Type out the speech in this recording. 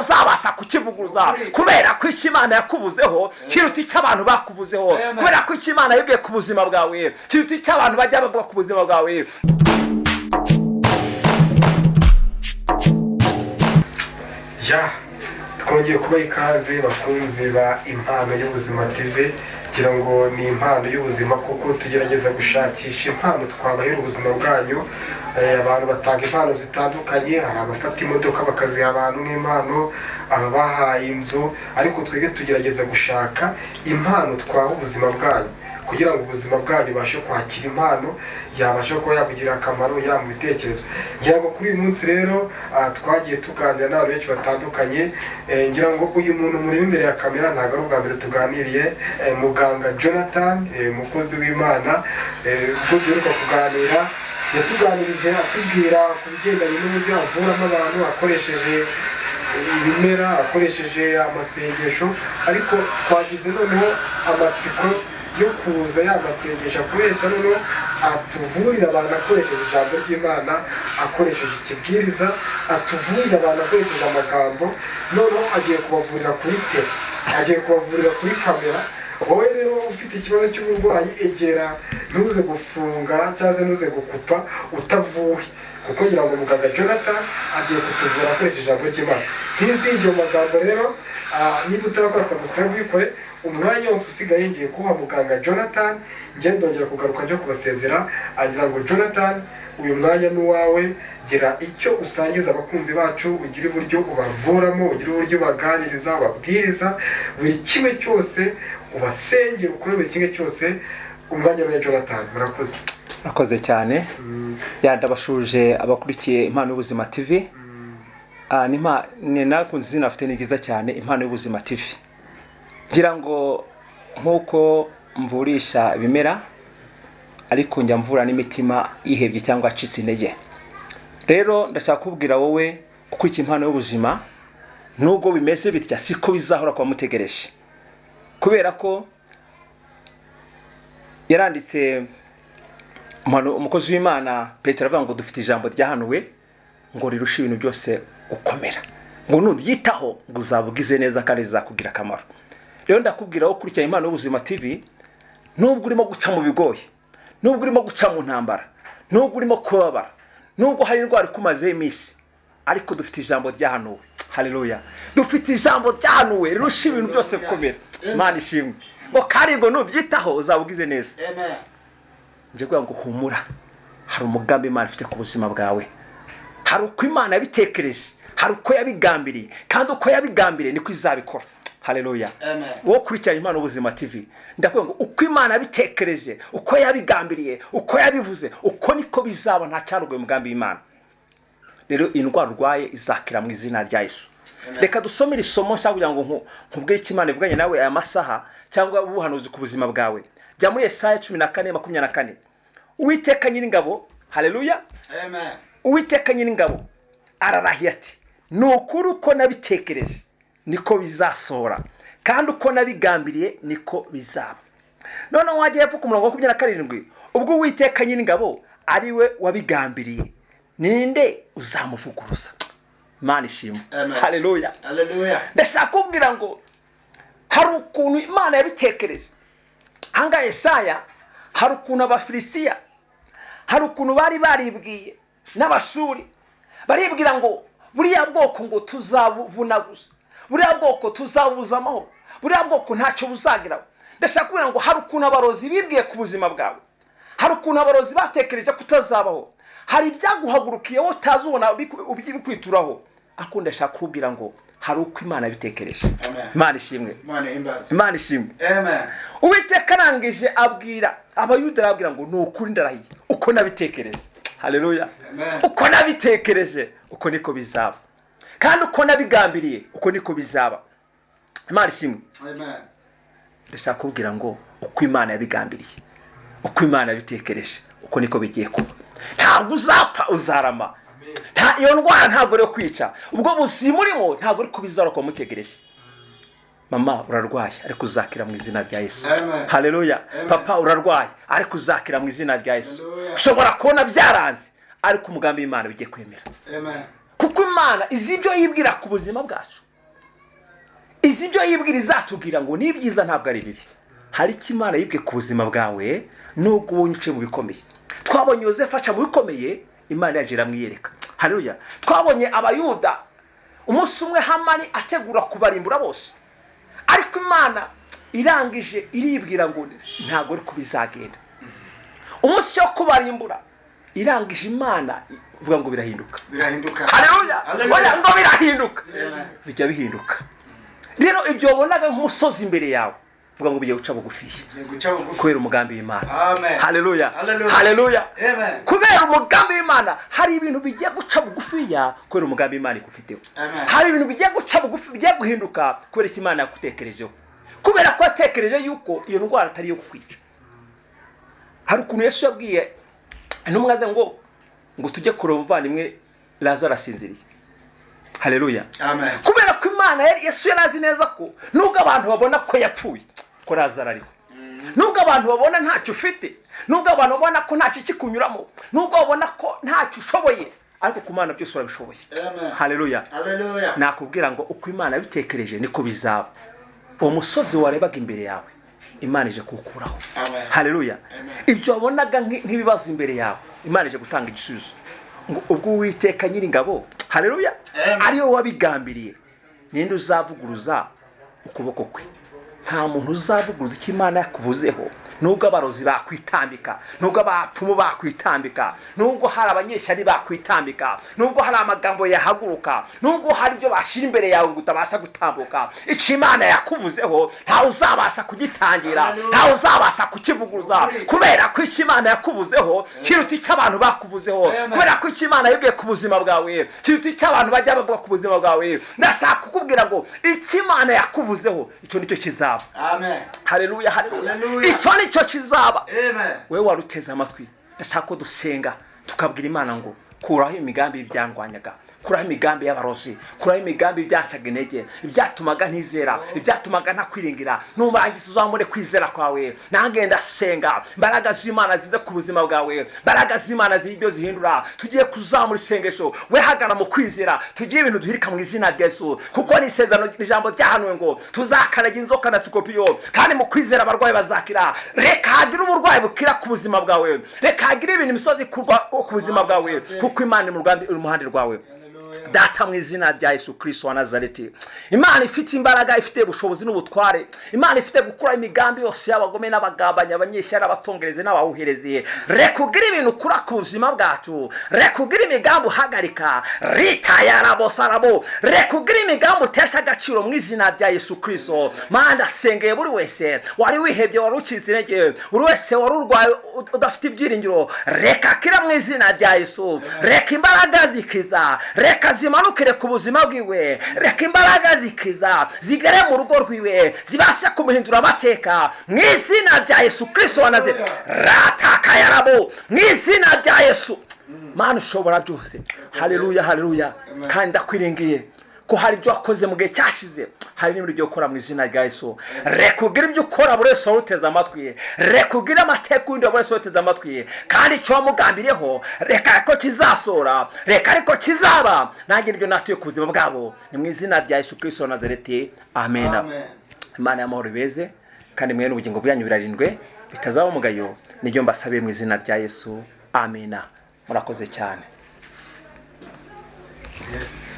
uzabasha kukivuguruza kubera ko icyo Imana yakuvuzeho kiruta icyo abantu bakuvuzeho kubera ko icyo Imana yibwiye ku buzima bwawe kiruta icyo abantu bajya bavuga ku buzima bwawe. twongeye kuba ikaze bakunzi ba Impano y'Ubuzima TV, kugira ngo ni impano y'ubuzima kuko tugerageza gushakisha impano twabahera ubuzima bwanyu. Abantu batanga impano zitandukanye, hari abafata imodoka bakaziha abantu nk'impano, ababahaye inzu, ariko twebwe tugerageza gushaka impano twaha ubuzima bwanyu kugira ngo ubuzima bwanyu bubashe kwakira impano yabasha kuba yabugira akamaro ya mu bitekerezo. Ngira ngo kuri uyu munsi rero twagiye tuganira n'abantu benshi batandukanye. Ngira ngo uyu muntu muri imbere ya kamera ntabwo ari ubwa mbere tuganiriye, muganga Jonathan, umukozi w'Imana. Ubwo duheruka kuganira yatuganirije atubwira ku bigendanye n'uburyo avuramo abantu akoresheje ibimera, akoresheje amasengesho, ariko twagize noneho amatsiko yo kuza ya masengesho akoresha, noneho atuvurira abantu akoresheje ijambo ry'Imana, akoresheje ikibwiriza, atuvurira abantu akoresheje amagambo, noneho agiye kubavurira kuri tele, agiye kubavurira kuri kamera. Wowe rero ufite ikibazo cy'uburwayi, egera, ntuze gufunga cyangwa ntuze gukupa utavuwe, kuko ngira ngo muganga Jonathan agiye kutuvura akoresheje ijambo ry'Imana. Ntizigire mu magambo rero, niba utabakora subscribe uyikore, umwanya wose usigaye ngiye kuba muganga Jonathan, ngende ndongera kugaruka nje kubasezera. Agira ngo Jonathan, uyu mwanya n'uwawe, gira icyo usangiza abakunzi bacu, ugire uburyo ubavuramo, ugire uburyo ubaganiriza, ubabwiriza, buri kimwe cyose ubasengera, ukore buri kimwe cyose. Umwanya wa Jonathan, murakoze. Murakoze cyane. Ndabashuje abakurikiye Impano y'Ubuzima TV. Ni nakunze izina afite ni ryiza cyane, Impano y'Ubuzima TV. Ngira ngo nkuko mvurisha ibimera, ariko njya mvura n'imitima yihebye cyangwa acitse intege. Rero ndashaka kubwira wowe ukurikiye Impano y'Ubuzima, nubwo bimeze bitya siko bizahora kwa mutegereje, kubera ko yaranditse umukozi w'Imana Petero avuga ngo dufite ijambo ryahanuwe ngo rirusha ibintu byose ukomera, ngo nuryitaho ngo uzabugize neza kandi rizakugira akamaro. Rero ndakubwira wo kurikira Impano y'Ubuzima TV, nubwo urimo guca mu bigoye, nubwo urimo guca mu ntambara, nubwo urimo kubabara, nubwo hari indwara ikumazeho iminsi, ariko dufite ijambo ryahanuwe. Haleluya! Dufite ijambo ryahanuwe rirusha ibintu byose gukomera. Imana ishimwe. Ngo kandi ngo nuryitaho uzabugize neza. Amen. Nje kugira ngo humura, hari umugambi Imana ifite ku buzima bwawe. Hari uko Imana yabitekereje, hari uko yabigambiriye, kandi uko yabigambiriye niko izabikora. Haleluya! Amen. Wo kurikira Impano y'Ubuzima TV, ndakubwira ngo uko Imana yabitekereje, uko yabigambiriye, uko yabivuze, uko niko bizaba, nta cyarugoye umugambi w'Imana. Rero indwara urwaye izakira mu izina rya Yesu. Reka dusomere isomo nshaka kugira ngo nkubwire icyo Imana ivuganye nawe aya masaha cyangwa ubuhanuzi ku buzima bwawe. Jya muri Yesaya 14:24. Uwiteka Nyiringabo, haleluya, Amen. Uwiteka Nyiringabo ararahiye ati, nukuri uko nabitekereje niko bizasohora, kandi uko nabigambiriye niko bizaba. None wagiye pfa ku murongo wa 27, ubwo Uwiteka Nyiringabo ari we wabigambiriye, ninde uzamuvuguruza? Imana ishimwe. Haleluya. Haleluya. Ndashaka kubwira ngo hari ukuntu Imana yabitekereje. Hanga Yesaya, hari ukuntu Abafilisiya, hari ukuntu bari baribwiye n'Abashuri, baribwira ngo buriya bwoko ngo tuzabuvunaguza, buriya bwoko tuzabuza amahoro, buriya bwoko ntacyo buzagiraho. Ndashaka kubwira ngo hari ukuntu abarozi bibwiye ku buzima bwawe, hari ukuntu abarozi batekereje kutazabaho, hari ibyaguhagurukiye wowe utazubona ubikwituraho. Ako ndashaka kubwira ngo hari uko Imana yabitekereje. Imana ishimwe. Imana ishimwe. Amen. Uwiteka arangije abwira Abayuda, arabwira ngo nukuri ndarahiye uko nabitekereje. Haleluya. Uko nabitekereje uko niko bizaba, kandi uko nabigambiriye uko niko bizaba. Imana ishimwe. Amen. Ndashaka kubwira ngo uko Imana yabigambiriye, uko Imana yabitekereje uko niko bigiye kuba. Ntabwo uzapfa, uzarama. Iyo ndwara ntabwo rero kwica, ubwo buzima urimo ntabwo ari kubizara kwa mutegereje. Mama urarwaye ariko uzakira mu izina rya Yesu. Haleluya. Papa urarwaye ariko uzakira mu izina rya Yesu. Ushobora kubona byaranze ariko umugambi w'Imana bigiye kwemera. Amen. Kuko Imana izi ibyo yibwira ku buzima bwacu. izi byo yibwira izatubwira ngo ni byiza ntabwo ari bibi. Hari icyo Imana yibwe ku buzima bwawe nubwo ubonye uciye mu bikomeye. Twabonye Yozefu aca mu bikomeye, Imana yaje iramwiyereka. Haleluya. Twabonye abayuda umunsi umwe Hamani ategura kubarimbura bose, ariko Imana irangije iribwira ngo ntabwo ari kubizagenda. Umunsi wo kubarimbura irangije Imana ivuga ngo birahinduka. Haleluya. Oya ngo birahinduka. Bijya bihinduka. Rero ibyo wabonaga nk'umusozi imbere yawe, vuga ngo bigiye guca bugufiya kubera umugambi w'Imana. Haleluya. Haleluya. Kubera umugambi w'Imana hari ibintu bigiye guca bugufiya kubera umugambi w'Imana igufiteho. Hari ibintu bigiye guca bugufi bigiye guhinduka kubera icyo Imana yagutekerejeho, kubera ko yatekereje yuko iyo ndwara atari yo kukwica. Hari ukuntu Yesu yabwiye intumwa ze ngo tujye kureba umuvandimwe Lazaro asinziriye. Haleluya. Kubera ko Imana Yesu yarazi neza ko nubwo abantu babona ko yapfuye, ko Lazaro ariho, nubwo abantu babona ntacyo ufite, nubwo abantu babona ko ntacyo kikunyuramo, nubwo babona ko ntacyo ushoboye, ariko ku Mana byose urabishoboye. Haleluya. Nakubwira ngo uko Imana yabitekereje niko bizaba. Uwo musozi warebaga imbere yawe, Imana ije kuwukuraho. Haleluya. Ibyo wabonaga nk'ibibazo imbere yawe, Imana ije gutanga igisubizo. Ubwo Uwiteka Nyiringabo, haleluya, ariyo wabigambiriye, ninde uzavuguruza ukuboko kwe? Nta muntu uzavuguruza icyo Imana yakuvuzeho. Nubwo abarozi bakwitambika, nubwo abapfumu bakwitambika, nubwo hari abanyeshari bakwitambika, nubwo hari amagambo yahaguruka, nubwo hari ibyo bashira imbere yawe ngo utabasha gutambuka, icyo Imana yakuvuzeho ntawe uzabasha kugitangira, ntawe uzabasha kukivuguruza, kubera ko icyo Imana yakuvuzeho kiruta icyo abantu bakuvuzeho, kubera ko icyo Imana yibwiye ku buzima bwawe kiruta icyo abantu bajya bavuga ku buzima bwawe. Ndashaka kukubwira ngo icyo Imana yakuvuzeho icyo nicyo kizaba. Amen. Haleluya. Haleluya. Icyo nicyo kizaba. Amen. Wewe waruteze amatwi, ndashaka ko dusenga tukabwira Imana ngo kuraho imigambi y'ibyandwanyaga, kuraho imigambi y'abarozi, kuraho imigambi y'ibyancaga intege, ibyatumaga ntizera, ibyatumaga ntakwiringira. Nurangiza uzamure kwizera kwawe, nange ndasenga imbaraga z'Imana zize ku buzima bwawe, imbaraga z'Imana z'ibyo zihindura. Tugiye kuzamura isengesho, we hagara mu kwizera, tugiye ibintu duhirika mu izina rya Yesu, kuko ni isezerano ijambo ryahanuwe ngo tuzakaraga inzoka na sikopiyo, kandi mu kwizera abarwayi bazakira. Reka hagire uburwayi bukira ku buzima bwawe, reka hagire ibintu imisozi kuva ku buzima bwawe, kuko Imana iri mu ruhande rwawe. Data mu izina rya Yesu Kristo wa Nazareti, Imana ifite imbaraga, ifite ubushobozi n'ubutware, Imana ifite gukora imigambi yose y'abagome n'abagabanya, abanyeshyari, abatongereze n'abawuhereze. Reka ugire ibintu ukura ku buzima bwacu, reka ugire imigambi uhagarika, ritayarabosarabo, reka ugire imigambi utesha agaciro mu izina rya Yesu Kristo. Mana ndasengeye buri wese wari wihebye, wari ucitse intege, buri wese wari urwaye udafite ibyiringiro, reka kira mu izina rya Yesu. Reka imbaraga zikiza, reka zimanukire ku buzima bwiwe, reka imbaraga zikiza zigere mu rugo rwiwe, zibashe kumuhindura amateka mu izina rya Yesu Kristo wa Nazareti. Ratakayarabo mu izina rya Yesu. Mana ushobora byose. Haleluya. Haleluya. Kandi ndakwiringiye ko hari ibyo wakoze mu gihe cyashize, hari n'ibindi byo gukora mu izina rya Yesu. Reka ugire ibyo ukora buri wese waruteze amatwi, reka ugire amateka y'undi buri wese waruteze amatwi, kandi icyo wamugambiriyeho reka ko kizasora, reka ariko kizaba. Nanjye nibyo natuye ku buzima bwabo, ni mu izina rya Yesu Kristo wa Nazareti. Amen. Imana y'amahoro ibeze, kandi mwe n'ubugingo bwanyu birarindwe bitazaba umugayo, nibyo mbasabiye mu izina rya Yesu. Amen. Murakoze cyane. Yes.